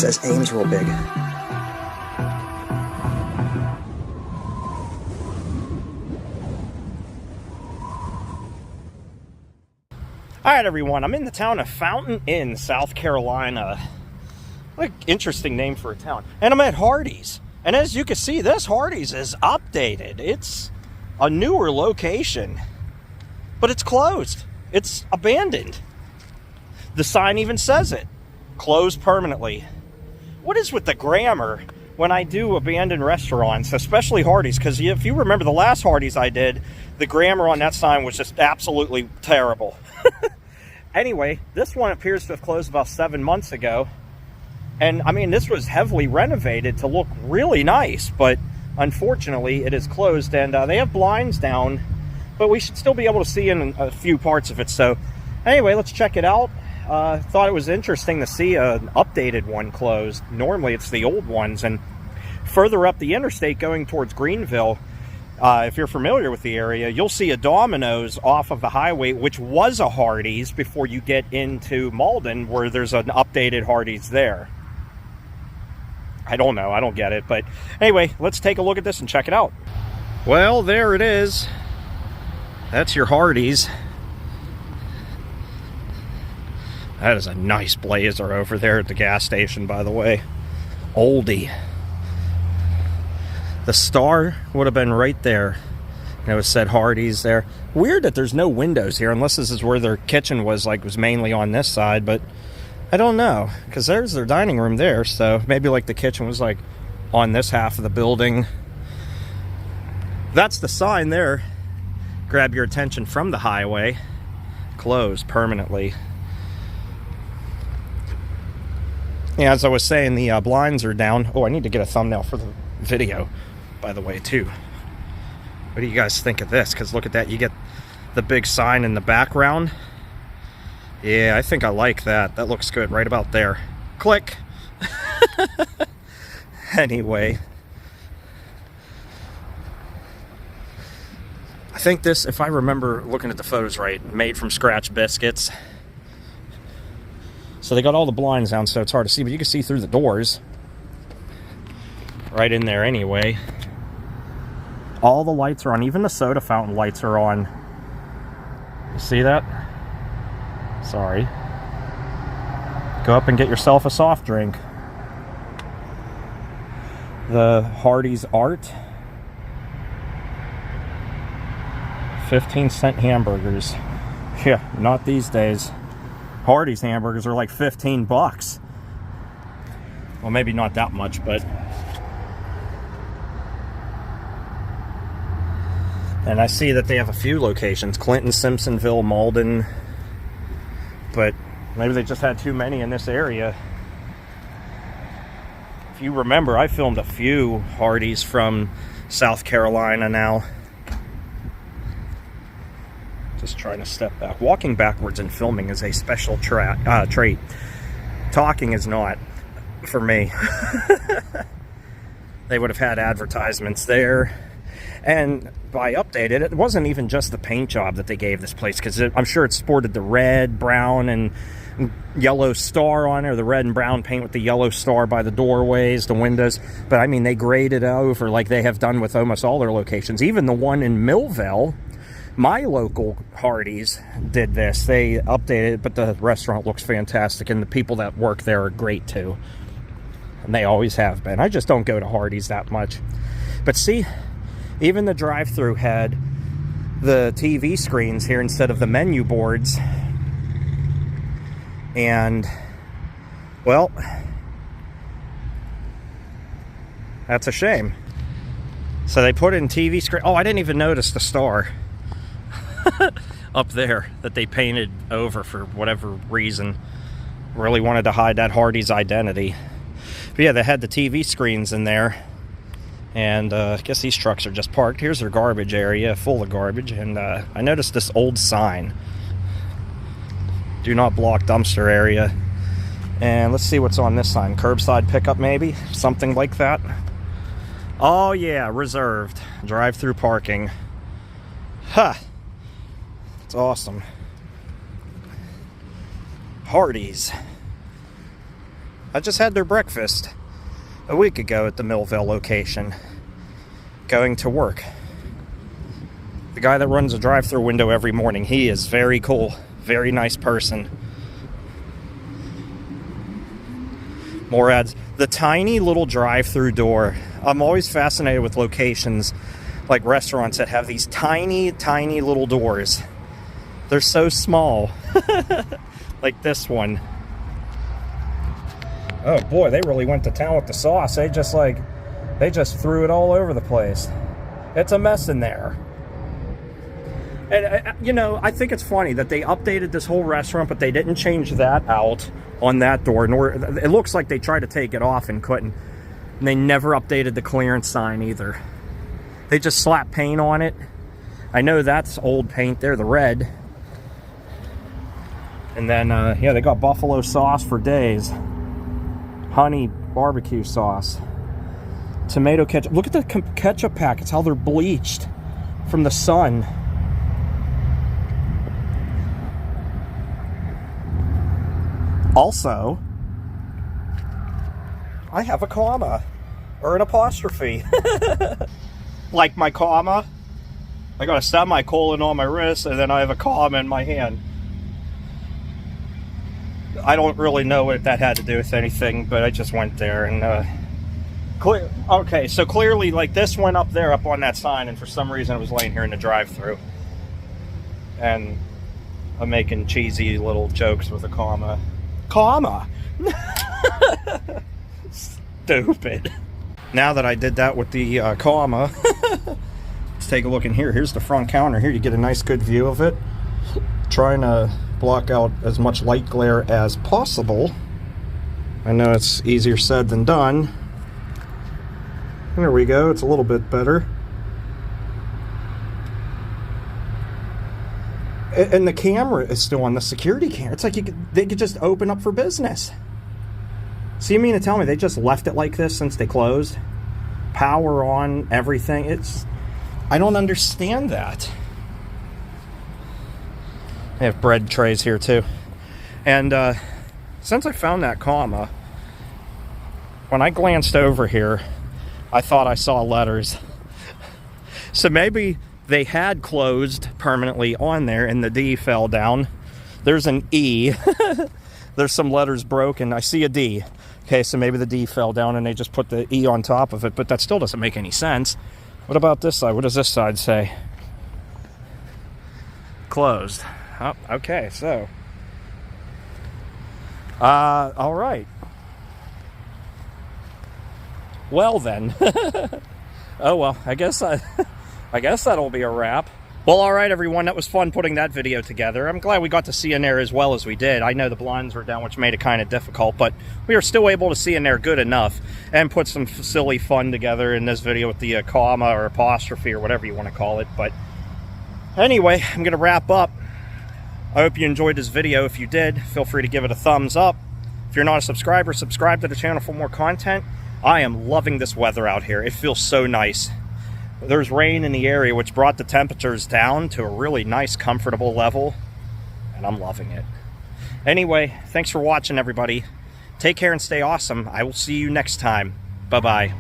says Ames real big. Alright everyone, I'm in the town of Fountain Inn, South Carolina. What an interesting name for a town. And I'm at Hardee's. And as you can see, this Hardee's is updated. It's a newer location. But it's closed. It's abandoned. The sign even says it. Closed permanently. What is with the grammar when I do abandoned restaurants, especially Hardee's? Because if you remember the last Hardee's I did, the grammar on that sign was just absolutely terrible. Anyway, this one appears to have closed about 7 months ago. And, I mean, this was heavily renovated to look really nice. But, unfortunately, it is closed. And they have blinds down. But we should still be able to see in a few parts of it. So, anyway, let's check it out. Thought it was interesting to see an updated one closed. Normally, it's the old ones. And further up the interstate going towards Greenville, if you're familiar with the area, you'll see a Domino's off of the highway, which was a Hardee's before you get into Malden, where there's an updated Hardee's there. I don't know. I don't get it. But anyway, let's take a look at this and check it out. Well, there it is. That's your Hardee's. That is a nice blazer over there at the gas station, by the way. Oldie. The star would have been right there. You know, it said Hardee's there. Weird that there's no windows here, unless this is where their kitchen was mainly on this side, but I don't know, because there's their dining room there, so maybe like the kitchen was like on this half of the building. That's the sign there. Grab your attention from the highway. Closed permanently. Yeah, as I was saying, the blinds are down. Oh, I need to get a thumbnail for the video, by the way, too. What do you guys think of this? Because look at that, you get the big sign in the background. Yeah, I think I like that. That looks good right about there. Click. Anyway, I think this, if I remember looking at the photos right, made from scratch biscuits. So they got all the blinds down, so it's hard to see, but you can see through the doors. Right in there anyway. All the lights are on. Even the soda fountain lights are on. You see that? Sorry. Go up and get yourself a soft drink. The Hardee's art. 15-cent hamburgers. Yeah, not these days. Hardee's hamburgers are like 15 bucks. Well, maybe not that much, but... And I see that they have a few locations. Clinton, Simpsonville, Malden. But maybe they just had too many in this area. If you remember, I filmed a few Hardee's from South Carolina now. Just trying to step back. Walking backwards in filming is a special trait. Talking is not, for me. They would have had advertisements there. And by updated, it wasn't even just the paint job that they gave this place, because I'm sure it sported the red, brown, and yellow star on there, the red and brown paint with the yellow star by the doorways, the windows. But I mean, they graded over like they have done with almost all their locations. Even the one in Millville, my local Hardee's, did this. They updated it, but the restaurant looks fantastic, and the people that work there are great too. And they always have been. I just don't go to Hardee's that much. But see, even the drive-thru had the TV screens here instead of the menu boards. And, well, that's a shame. So they put in TV screen. Oh, I didn't even notice the star up there that they painted over for whatever reason. Really wanted to hide that Hardee's identity. But yeah, they had the TV screens in there. And I guess these trucks are just parked. Here's their garbage area, full of garbage. And I noticed this old sign. Do not block dumpster area. And let's see what's on this sign. Curbside pickup, maybe? Something like that. Oh, yeah, reserved. Drive-through parking. Huh. It's awesome. Hardee's. I just had their breakfast a week ago at the Millville location, going to work. The guy that runs a drive-thru window every morning, he is very cool, very nice person. More ads. The tiny little drive-thru door. I'm always fascinated with locations like restaurants that have these tiny, tiny little doors. They're so small. Like this one. Oh boy, they really went to town with the sauce. They just threw it all over the place. It's a mess in there. And, you know, I think it's funny that they updated this whole restaurant, but they didn't change that out on that door. Nor it looks like they tried to take it off and couldn't. And they never updated the clearance sign either. They just slapped paint on it. I know that's old paint there, the red. And then, yeah, they got buffalo sauce for days. Honey barbecue sauce. Tomato ketchup. Look at the ketchup packets, how they're bleached from the sun. Also, I have a comma or an apostrophe. Like my comma, I got a semicolon on my wrist, and then I have a comma in my hand. I don't really know what that had to do with anything, but I just went there and okay, so clearly, like, this went up there up on that sign, and for some reason it was laying here in the drive-thru. And I'm making cheesy little jokes with a comma. Comma! Stupid. Now that I did that with the comma, let's take a look in here. Here's the front counter. Here you get a nice good view of it. Trying to block out as much light glare as possible. I know it's easier said than done. There we go. It's a little bit better. And the camera is still on, the security camera. It's like they could just open up for business. So you mean to tell me they just left it like this since they closed? Power on, everything. I don't understand that. They have bread trays here too. And since I found that comma, when I glanced over here, I thought I saw letters. So maybe they had closed permanently on there and the D fell down. There's an E. There's some letters broken. I see a D. Okay, so maybe the D fell down and they just put the E on top of it, but that still doesn't make any sense. What about this side? What does this side say? Closed. Oh, okay, so. All right. Well then. Oh well, I guess that'll be a wrap. Well, all right, everyone. That was fun putting that video together. I'm glad we got to see in there as well as we did. I know the blinds were down, which made it kind of difficult, but we were still able to see in there good enough and put some silly fun together in this video with the comma or apostrophe or whatever you want to call it. But anyway, I'm going to wrap up. I hope you enjoyed this video. If you did, feel free to give it a thumbs up. If you're not a subscriber, subscribe to the channel for more content. I am loving this weather out here. It feels so nice. There's rain in the area, which brought the temperatures down to a really nice, comfortable level, and I'm loving it. Anyway, thanks for watching, everybody. Take care and stay awesome. I will see you next time. Bye-bye.